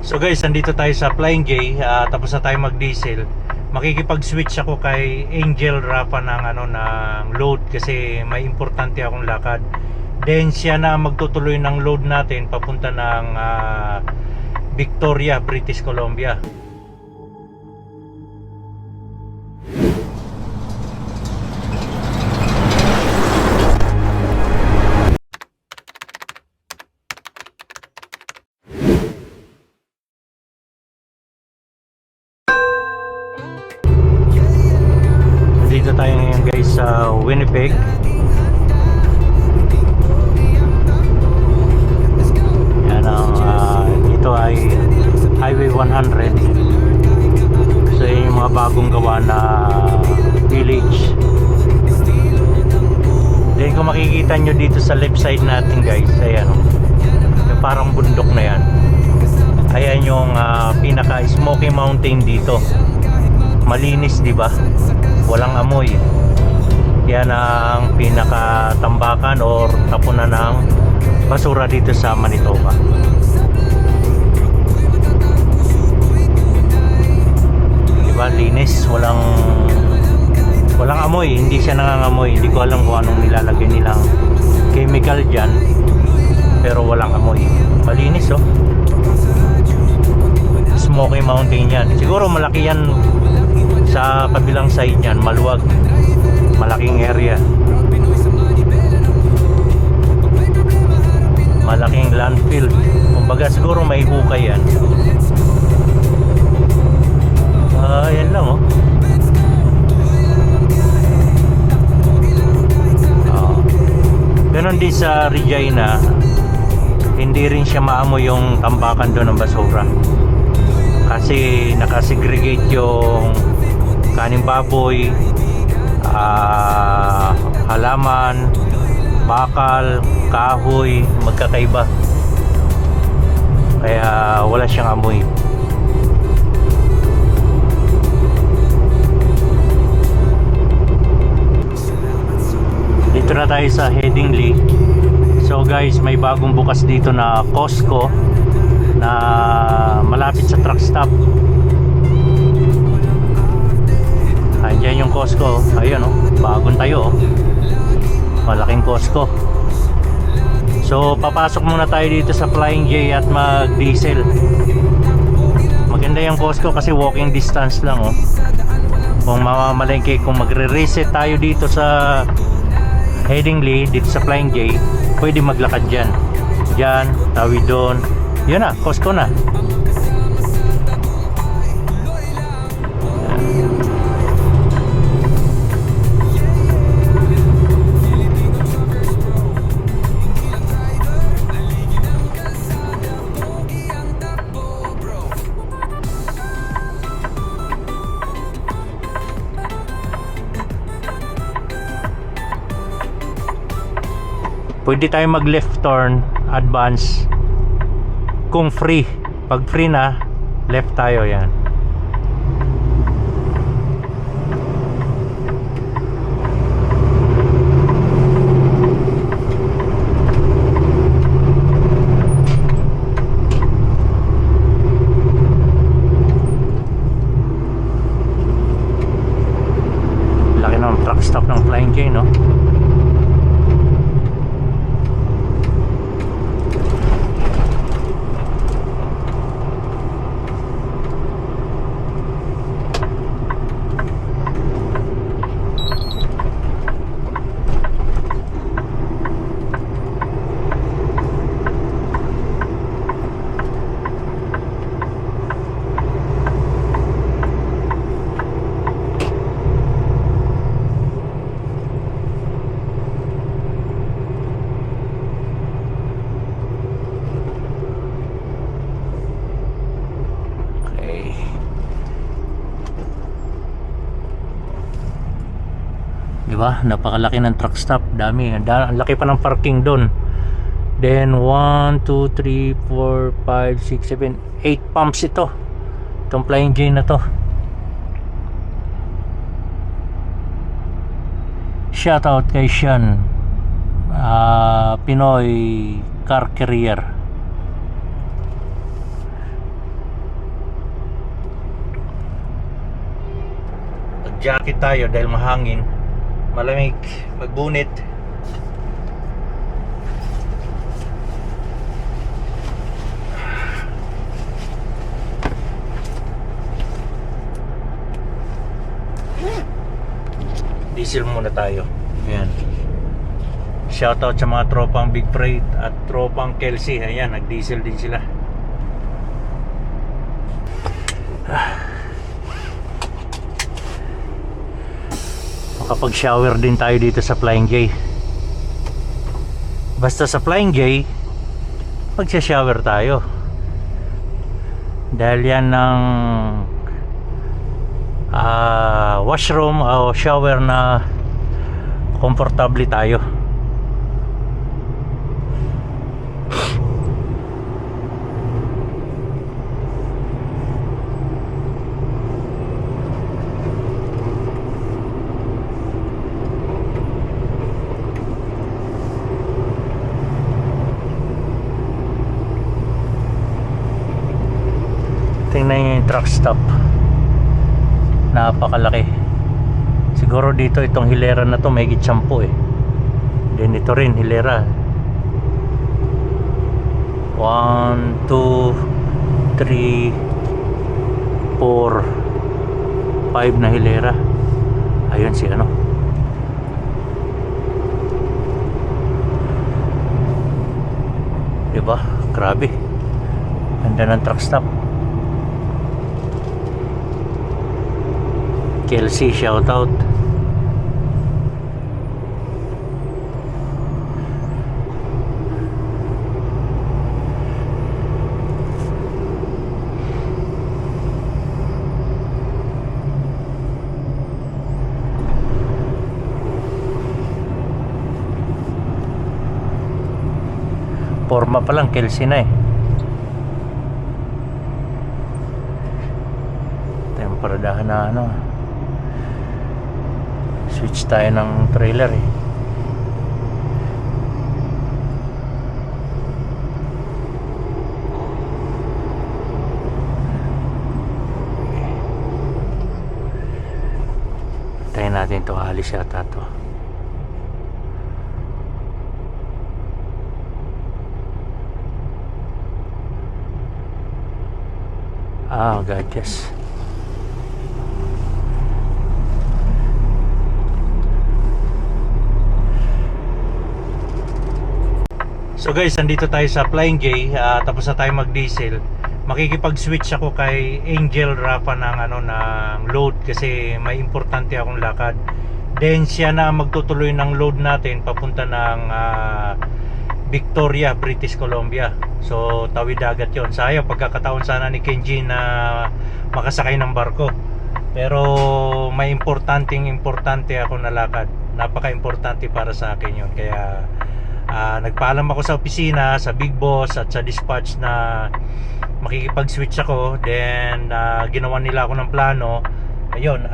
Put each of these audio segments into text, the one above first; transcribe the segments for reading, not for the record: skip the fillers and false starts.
So guys, nandito tayo sa Flying J. Tapos na tayo mag-diesel. Makikipag-switch ako kay Angel Rafa ng load kasi may importante akong lakad. Then siya na magtutuloy ng load natin papunta ng Victoria, British Columbia. Dito tayo ngayon guys sa Winnipeg. Yan ang ito ay Highway 100. So yun yung mga bagong gawa na village. Then kung makikita nyo dito sa left side natin guys, ayan yung parang bundok na yan. Ayan yung pinaka Smoky Mountain dito. Malinis, di ba? Walang amoy. Yan ang pinakatambakan or tapunan ng basura dito sa Manitoba. Diba, linis, walang amoy, hindi siya nangangamoy. Hindi ko alam kung anong nilalagay nilang chemical dyan, pero walang amoy. Malinis, oh. Smoky Mountain yan. Siguro malaki yan sa kabilang side niyan, maluwag, malaking area, malaking landfill. Kumbaga siguro may hukay yan. Yan lang, oh. Ganon din sa Regina, hindi rin siya maamoy yung tambakan doon ng basura kasi nakasegregate yung kaning baboy, halaman, bakal, kahoy, magkakaiba. Kaya wala siyang amoy. Dito na tayo sa Headingley. So guys, may bagong bukas dito na Costco na malapit sa truck stop. Andiyan yung Costco. Ayun, oh, bagong tayo, oh. Malaking Costco. So papasok muna tayo dito sa Flying J at mag-diesel. Maganda yung Costco kasi walking distance lang, oh. Kung mamamalengke, kung magre-reset tayo dito sa Headingley, dito sa Flying J, pwede maglakad dyan. Dyan, tawid doon. Yun na, Costco na. Pwede tayo mag left turn advance kung free. Pag free na, left tayo. Yan. Laki ng truck stop ng Flying J, no? Diba? Napakalaki ng truck stop. Dami. Ang laki pa ng parking doon. Then 1, 2, 3, 4, 5, 6, 7, 8 pumps ito. Itong Flying J na to. Shoutout kay Sean, Pinoy Car Carrier. Mag-jacket tayo dahil mahangin, malamig, magbunit. Diesel muna tayo. Ayan. Shoutout sa mga tropang Big Freight at tropang Kelsey. Ayan, nag-diesel din sila. Makapag-shower din tayo dito sa Flying J. Basta sa Flying J, magsha-shower tayo. Dahil yan ng washroom o shower na komportable tayo. Tingnan nyo yung truck stop, napakalaki. Siguro dito itong hilera na to may higit 10 eh. Then ito rin hilera 1, 2, 3, 4, 5 na hilera. Ayun si ano, diba? Grabe, ganda ng truck stop. Kelsey, shoutout. Forma pa lang Kelsey na eh. Temperadahan na ano. Switch tayo ng trailer eh. Tayo natin to, alis yata to. Oh God, yes. So guys, nandito tayo sa Flying J, tapos na tayo mag-diesel. Makikipag-switch ako kay Angel Rafa ng ano, ng load kasi may importante akong lakad. Then siya na magtutuloy ng load natin papunta ng Victoria, British Columbia. So tawid dagat 'yon. Sayang pagkakataon sana ni Kenji na makasakay ng barko. Pero may importante ako na lakad. Napaka-importante para sa akin 'yon. Kaya nagpaalam ako sa opisina, sa Big Boss at sa dispatch na makikipag-switch ako. Then ginawa nila ako ng plano. Ayun,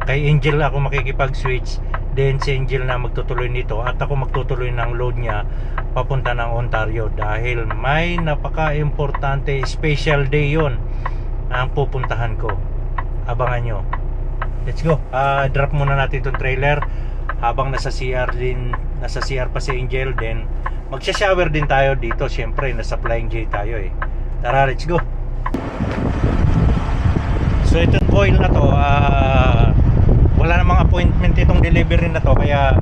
kay Angel ako makikipag-switch. Then si Angel na magtutuloy nito at ako magtutuloy ng load niya papunta ng Ontario dahil may napaka-importante special day yon ang pupuntahan ko. Abangan nyo. Let's go. Drop muna natin itong trailer habang nasa CR pa si Angel. Then magsha-shower din tayo dito. Siyempre nasa Flying J tayo eh. Tara, let's go. So itong coil na to, wala namang appointment itong delivery na to, kaya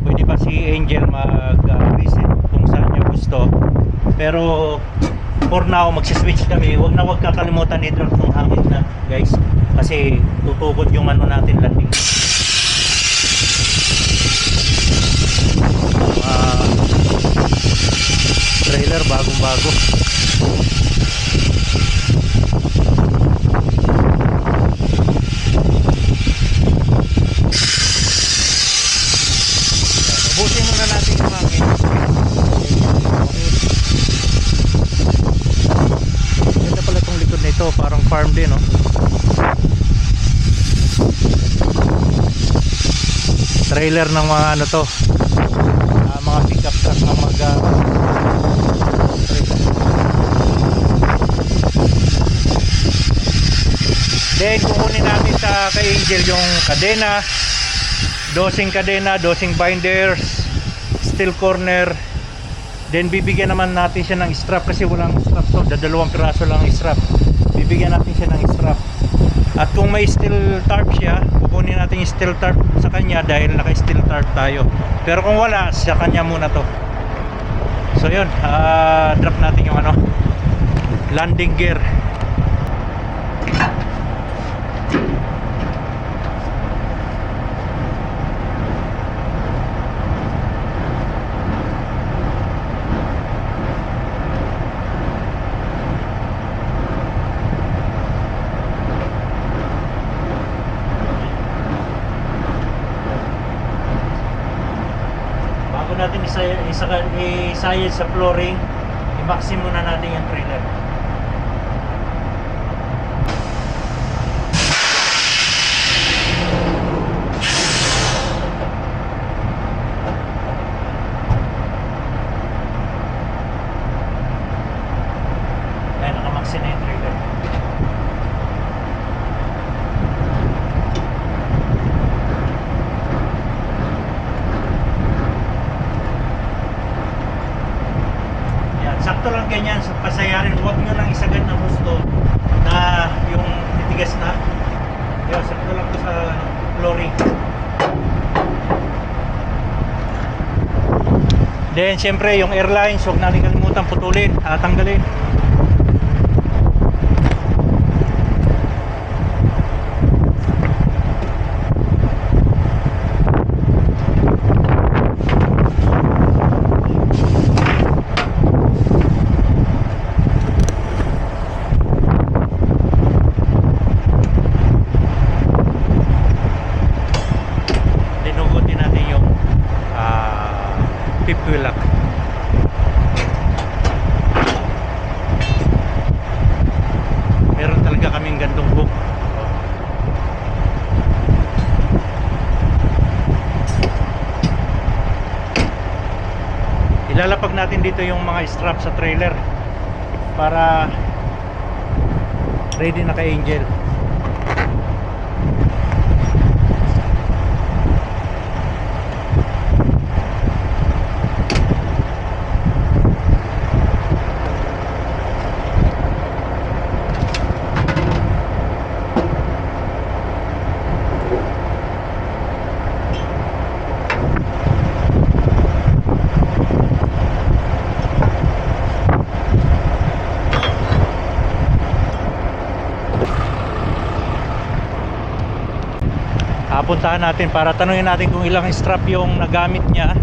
pwede pa si Angel mag-reset kung saan niya gusto. Pero for now magsiswitch kami. Huwag kakalimutan nito ng hangin na guys, kasi tutukod yung ano natin landing. Trailer bagong-bago. Ubusin muna natin yung hangin. Ganda pala itong likod nito, parang farm din, no? Trailer ng mga ano to, mga pickup truck na then kukunin sa kay Angel yung kadena, dosing binders, steel corner. Then bibigyan naman natin siya ng strap kasi walang strap to, dalawang piraso lang ang strap. Bibigyan natin siya ng strap. At kung may steel tarp siya, kukunin natin yung steel tarp sa kanya dahil naka steel tarp tayo. Pero kung wala, sa kanya muna to. So yun, drop natin yung landing gear. Natin isayad sa flooring, i-maximum na natin yung trailer. Ayan, nakamaxi na yung trailer. Sakto lang ganyan sa pasayarin, huwag nyo lang isagad ng gusto na yung titigas na. Yan, sakto lang to sa flooring. Then syempre yung airlines, huwag natin kalimutan putulin, tanggalin. Pipwilak. Meron talaga kaming gantong hook. Ilalapag natin dito yung mga strap sa trailer para ready na kay Angel. Puntahan natin para tanungin natin kung ilang strap yung nagamit niya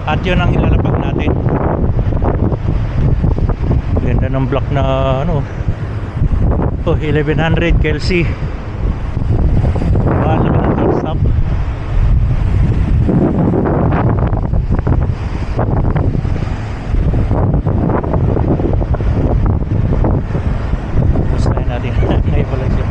at yun ang ilalapag natin. Ganda ng block na 1100 KLC. Laki ng door stop. Pustahin natin ngayon pala siya.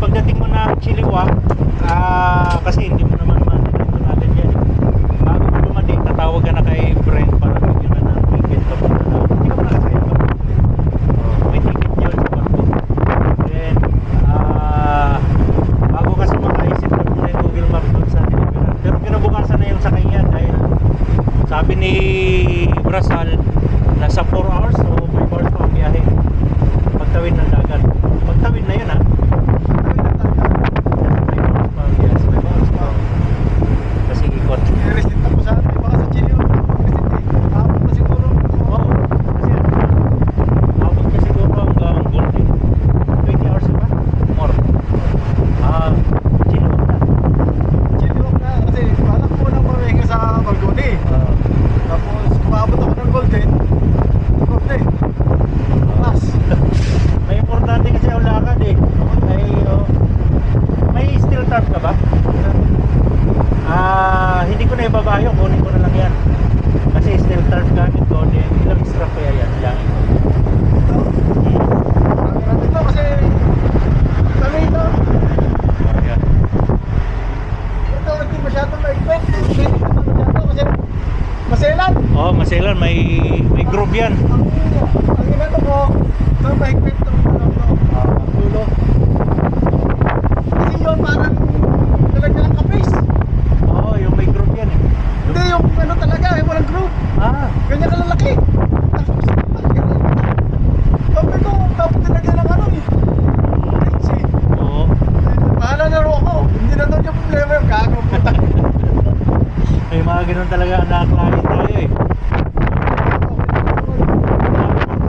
Pagdating mo ng Chiliwak, kasi hindi mo naman dito natin yan. Bago mo dumating, tatawag ka na kay Brent para bigyan na ng ticket. Hindi ka makakaya ka. May ticket yun sa barko. Then, bago kasi makaisip na muna yung Google Maps doon sa deliveran. Pero kinabukasan na yung sakay yan dahil sabi ni Brasal, nasa 4 hours o 5 hours pa ang biyahe. Pagtawid ng dagat. Pagtawid na yun kasi ikot. Resita mo sa atin, baka sa Chile yun. Abot na siguro. Oo, kasi abot ka siguro hanggang Golden 20 hours pa? More. Chile na. Chile na, kasi balak ko nang maringa sa Balgoni. Tapos kumabot ako ng Golden. May importante kasi ang lakad eh. May steel tarp ka ba? Hindi ko na ibaba yun, kunin ko na lang yan. Kasi steel tarp gamit ko, ilang strap kaya yan? Ilang Ito kasi kami ito. Ayan. Ito hindi masyadong maigpit. Hindi masyado kasi maselan. Oh, maselan, may groove yan. Ang inato ko, ito mahigpit itong dulo. Kasi yun parang nalagyan ng kapis. Oh, yung may groove yan eh. Hindi yung ano talaga, yung walang groove. Ah, Ganyan kalalaki. Sabi ko, dapat nilagyan ng ano eh. Rings eh. oo. Bahala na rin ako. Hindi na doon yung problema yung gago puta. May mga ganun talaga na client tayo eh.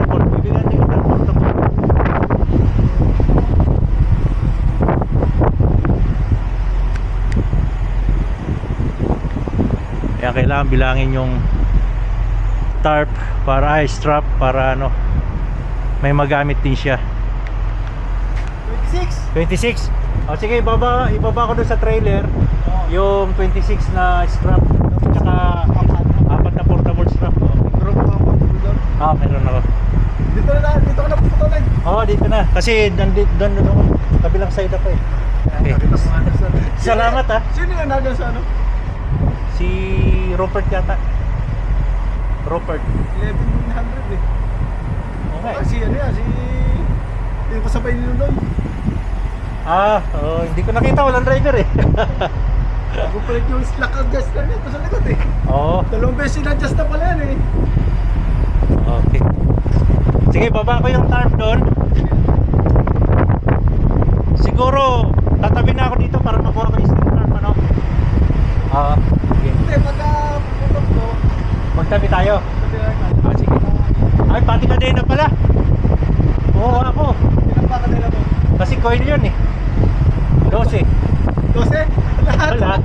Portable, bibigyan natin kita ng portable. Kaya kailangan bilangin yung tarp para strap para ano may magamit din siya. 26. 26. O sige, ibaba ko doon sa trailer yung 26 na strap tsaka apat na portable strap. Pero pa ako doon. Ah, meron ako. Dito ko na pupunta na. Oh, dito na. Kasi doon kabilang side ako eh. Okay. Salamat ah. Sino yung nandyan sa ano? Si Rupert yata. Rupert. 1100 eh. Okay. Si ano yan, yung kasabay nilo doon. Ah, oh, hindi ko nakita, walang driver eh. Bago palit yung slack adjust na nito sa likod eh. Oo. Dalawang beses in-adjust na pala yan eh. Okay. Sige, baba ko yung tarp doon. Siguro tatabi na ako dito para makuha ko yung tarp ano. Ah, sige. Hindi, pagka pupunta ko, Magtabi tayo. sabi na ka. Ah, sige. Ay, pati ka din na pala. Oo, ako. Ilan pa ka nila mo? Kasi coil yun eh. 12. 12? Lahat? Lahat.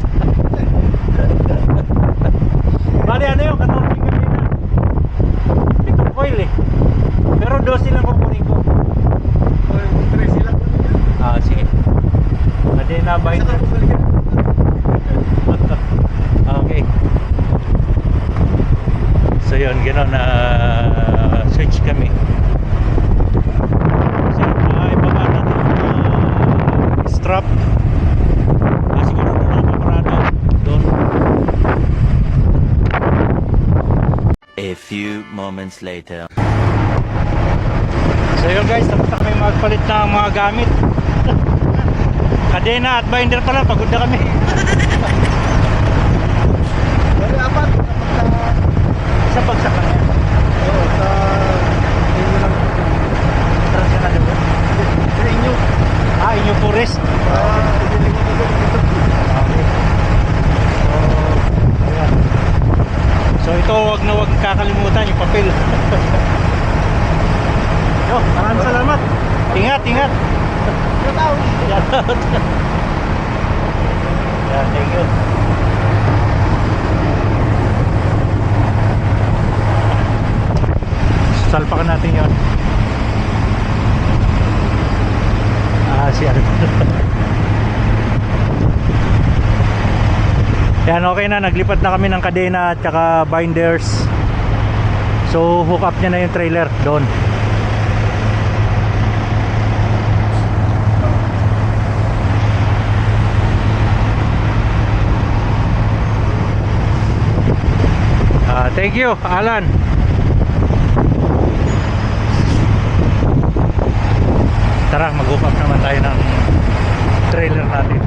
Bali, ano yun? 14 ka din na. Itong coil eh. Pero 12 lang kukunin ko. O, 13 lang. Ah, sige. Pwede na ba ito? Saka bumalikin. Okay. So yun, gano'n na switch kami. So ibaba natin yung strap. Siguro doon ako paparado. Doon. A few moments later. So yun guys, tapos na kami magpalit ng mga gamit. Kadena at binder pala, pagod na kami. Bali, apat na... Isang bagsak lang yan. Oo, sa... inyo lang. Transya na doon. Sa inyo. Ah, inyo forest. Piniling ko doon dito. Okay. So, ayan. So ito, wag na wag kakalimutan yung papel. Yo, maraming salamat. Ingat, ingat. Ito tao. Yeah, thank you. Salpakan natin yon. Ah, si ano. Yan, okay na. Naglipat na kami ng kadena at saka binders. So, hook up niya na yung trailer doon. Thank you, Alan. Tara, mag-hook up naman tayo ng trailer natin.